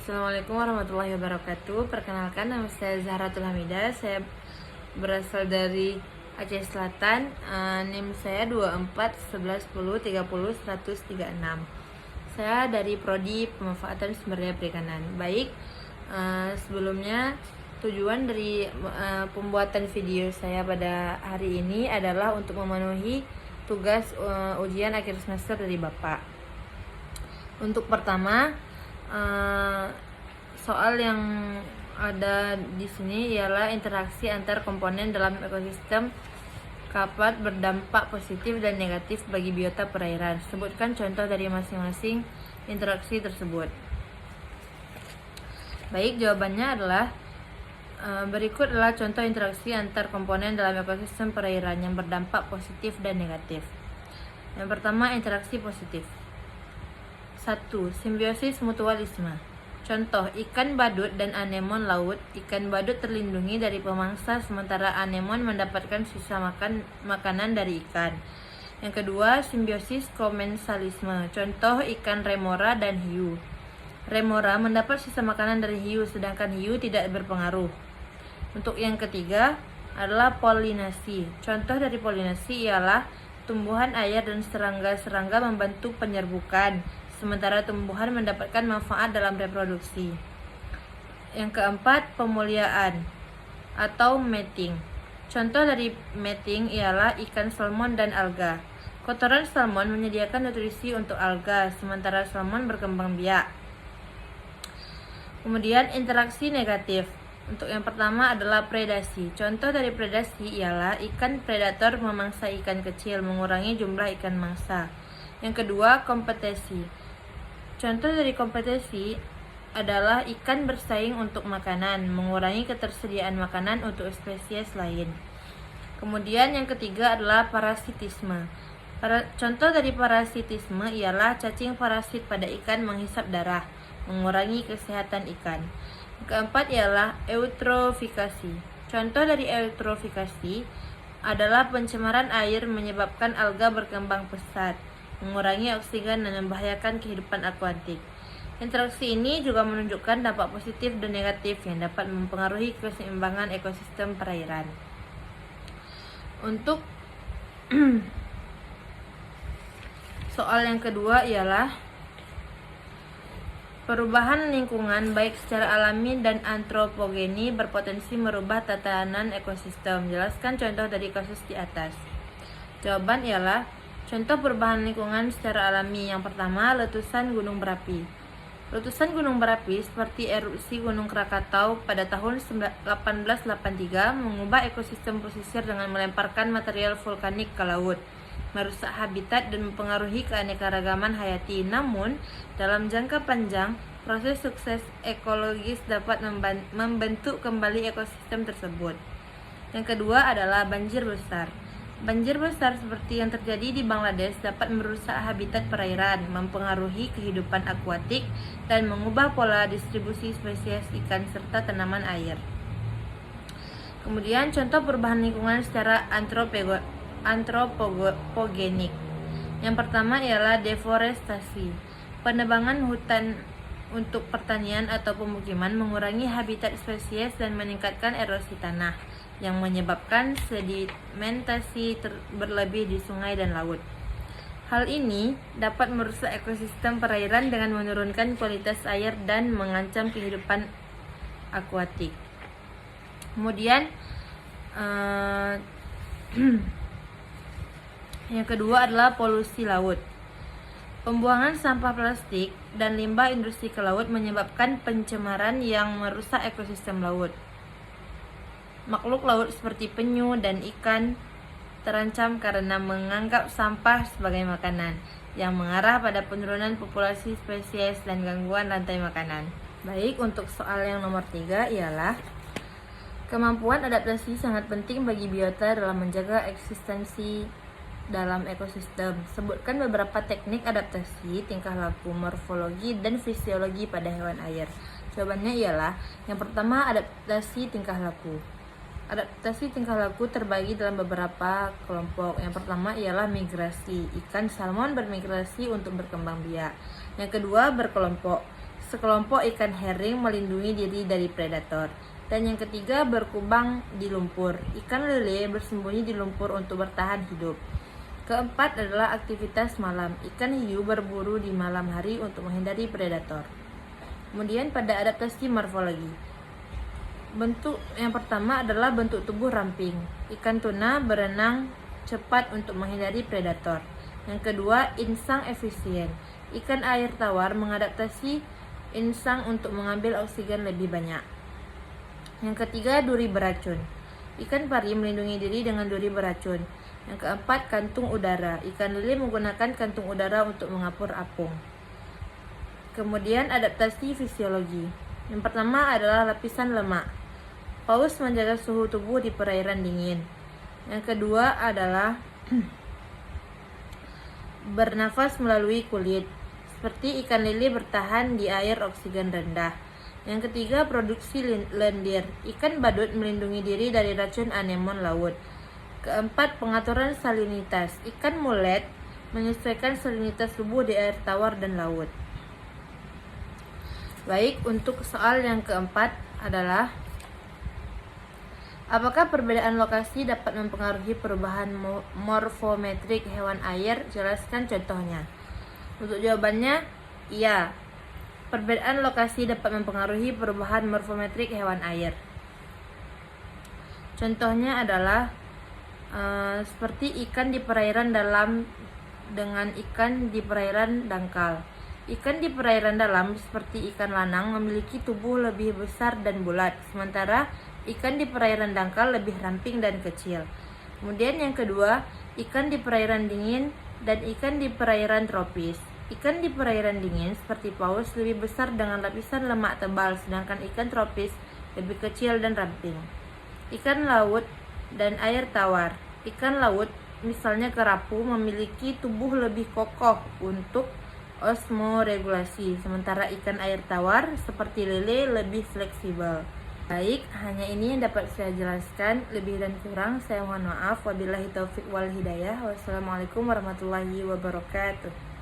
Assalamualaikum warahmatullahi wabarakatuh. Perkenalkan, nama saya Zahratul Hamidah. Saya berasal dari Aceh Selatan. NIM saya 24111030 136. Saya dari Prodi Pemanfaatan Sumber Daya Perikanan. Baik, sebelumnya tujuan dari pembuatan video saya pada hari ini adalah untuk memenuhi tugas ujian akhir semester dari Bapak. Untuk pertama, soal yang ada di sini ialah interaksi antar komponen dalam ekosistem dapat berdampak positif dan negatif bagi biota perairan. Sebutkan contoh dari masing-masing interaksi tersebut. Baik, jawabannya adalah berikut adalah contoh interaksi antar komponen dalam ekosistem perairan yang berdampak positif dan negatif. Yang pertama, interaksi positif. 1. Simbiosis mutualisme. Contoh, ikan badut dan anemon laut. Ikan badut terlindungi dari pemangsa sementara anemon mendapatkan sisa makanan dari ikan. Yang kedua, simbiosis komensalisme. Contoh, ikan remora dan hiu. Remora mendapat sisa makanan dari hiu sedangkan hiu tidak berpengaruh. Untuk yang ketiga adalah polinasi. Contoh dari polinasi ialah tumbuhan air dan serangga-serangga membantu penyerbukan, sementara tumbuhan mendapatkan manfaat dalam reproduksi. Yang keempat, pemuliaan atau mating. Contoh dari mating ialah ikan salmon dan alga. Kotoran salmon menyediakan nutrisi untuk alga, sementara salmon berkembang biak. Kemudian interaksi negatif. Untuk yang pertama adalah predasi. Contoh dari predasi ialah ikan predator memangsa ikan kecil, mengurangi jumlah ikan mangsa. Yang kedua, kompetisi. Contoh dari kompetisi adalah ikan bersaing untuk makanan, mengurangi ketersediaan makanan untuk spesies lain. Kemudian yang ketiga adalah parasitisme. Contoh dari parasitisme ialah cacing parasit pada ikan menghisap darah, mengurangi kesehatan ikan. Yang keempat ialah eutrofikasi. Contoh dari eutrofikasi adalah pencemaran air menyebabkan alga berkembang pesat, mengurangi oksigen dan membahayakan kehidupan akuatik. Interaksi ini juga menunjukkan dampak positif dan negatif yang dapat mempengaruhi keseimbangan ekosistem perairan. Untuk soal yang kedua ialah perubahan lingkungan baik secara alami dan antropogeni berpotensi merubah tatanan ekosistem. Jelaskan contoh dari kasus di atas. Jawaban ialah contoh perubahan lingkungan secara alami. Yang pertama, letusan gunung berapi. Letusan gunung berapi seperti erupsi Gunung Krakatau pada tahun 1883 mengubah ekosistem pesisir dengan melemparkan material vulkanik ke laut, merusak habitat dan mempengaruhi keanekaragaman hayati. Namun, dalam jangka panjang, proses sukses ekologis dapat membentuk kembali ekosistem tersebut. Yang kedua adalah banjir besar. Banjir besar seperti yang terjadi di Bangladesh dapat merusak habitat perairan, mempengaruhi kehidupan akuatik, dan mengubah pola distribusi spesies ikan serta tanaman air. Kemudian contoh perubahan lingkungan secara antropogenik. Yang pertama ialah deforestasi. Penebangan hutan untuk pertanian atau pemukiman mengurangi habitat spesies dan meningkatkan erosi tanah yang menyebabkan sedimentasi berlebih di sungai dan laut. Hal ini dapat merusak ekosistem perairan dengan menurunkan kualitas air dan mengancam kehidupan akuatik. Kemudian yang kedua adalah polusi laut. Pembuangan sampah plastik dan limbah industri ke laut menyebabkan pencemaran yang merusak ekosistem laut. Makhluk laut seperti penyu dan ikan terancam karena menganggap sampah sebagai makanan, yang mengarah pada penurunan populasi spesies dan gangguan rantai makanan. Baik, untuk soal yang nomor 3 ialah kemampuan adaptasi sangat penting bagi biota dalam menjaga eksistensi dalam ekosistem. Sebutkan beberapa teknik adaptasi, tingkah laku, morfologi, dan fisiologi pada hewan air. Jawabannya ialah yang pertama, adaptasi tingkah laku. Adaptasi tingkah laku terbagi dalam beberapa kelompok. Yang pertama ialah migrasi. Ikan salmon bermigrasi untuk berkembang biak. Yang kedua, berkelompok. sekelompok ikan herring melindungi diri dari predator. Dan yang ketiga, berkubang di lumpur. Ikan lele bersembunyi di lumpur untuk bertahan hidup. Keempat adalah aktivitas malam. Ikan hiu berburu di malam hari untuk menghindari predator. Kemudian pada adaptasi morfologi. Bentuk yang pertama adalah bentuk tubuh ramping. Ikan tuna berenang cepat untuk menghindari predator. Yang kedua, insang efisien. Ikan air tawar mengadaptasi insang untuk mengambil oksigen lebih banyak. Yang ketiga, duri beracun. Ikan pari melindungi diri dengan duri beracun. Yang keempat, kantung udara. Ikan lele menggunakan kantung udara untuk mengapur apung. Kemudian adaptasi fisiologi. Yang pertama adalah lapisan lemak. Paus menjaga suhu tubuh di perairan dingin. Yang kedua adalah bernafas melalui kulit. Seperti ikan lele bertahan di air oksigen rendah. Yang ketiga, produksi lendir. Ikan badut melindungi diri dari racun anemon laut. Keempat, pengaturan salinitas. Ikan mulet menyesuaikan salinitas tubuh di air tawar dan laut. Baik, untuk soal yang keempat adalah apakah perbedaan lokasi dapat mempengaruhi perubahan morfometrik hewan air? Jelaskan contohnya. Untuk jawabannya, iya. Perbedaan lokasi dapat mempengaruhi perubahan morfometrik hewan air. Contohnya adalah seperti ikan di perairan dalam dengan ikan di perairan dangkal. Ikan di perairan dalam seperti ikan lanang memiliki tubuh lebih besar dan bulat, sementara ikan di perairan dangkal lebih ramping dan kecil. Kemudian yang kedua, ikan di perairan dingin dan ikan di perairan tropis. Ikan di perairan dingin seperti paus lebih besar dengan lapisan lemak tebal, sedangkan ikan tropis lebih kecil dan ramping. Ikan laut dan air tawar. Ikan laut, misalnya kerapu, memiliki tubuh lebih kokoh untuk osmoregulasi, sementara ikan air tawar seperti lele lebih fleksibel. Baik, hanya ini yang dapat saya jelaskan. Lebih dan kurang saya mohon maaf. Wabillahi taufik wal hidayah. Wassalamualaikum warahmatullahi wabarakatuh.